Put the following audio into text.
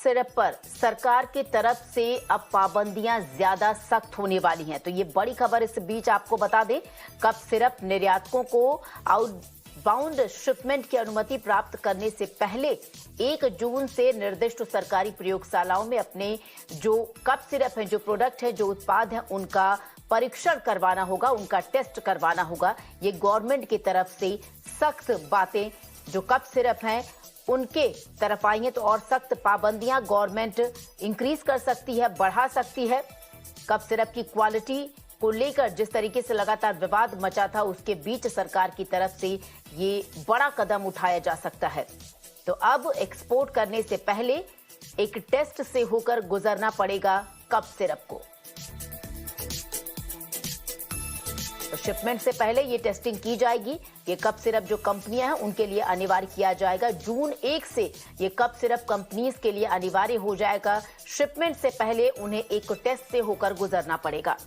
Syrup पर सरकार की तरफ से अब पाबंदियां ज्यादा सख्त होने वाली हैं। तो ये बड़ी खबर इस बीच आपको बता दें, कप सिरप निर्यातकों को आउटबाउंड शिपमेंट की अनुमति प्राप्त करने से पहले 1 जून से निर्दिष्ट सरकारी प्रयोगशालाओं में अपने जो कप सिरप हैं, जो प्रोडक्ट है, जो उत्पाद हैं, उनका परीक्षण करवाना होगा, उनका टेस्ट करवाना होगा। ये गवर्नमेंट की तरफ से सख्त बातें जो कप सिरप हैं उनके तरफ आई हैं। तो और सख्त पाबंदियां गवर्नमेंट इंक्रीज कर सकती है, बढ़ा सकती है। कप सिरप की क्वालिटी को लेकर जिस तरीके से लगातार विवाद मचा था, उसके बीच सरकार की तरफ से ये बड़ा कदम उठाया जा सकता है। तो अब एक्सपोर्ट करने से पहले एक टेस्ट से होकर गुजरना पड़ेगा कप सिरप को। तो शिपमेंट से पहले ये टेस्टिंग की जाएगी। ये कप सिरप जो कंपनियां हैं उनके लिए अनिवार्य किया जाएगा। जून 1 से ये कप सिरप कंपनीज के लिए अनिवार्य हो जाएगा। शिपमेंट से पहले उन्हें एक टेस्ट से होकर गुजरना पड़ेगा।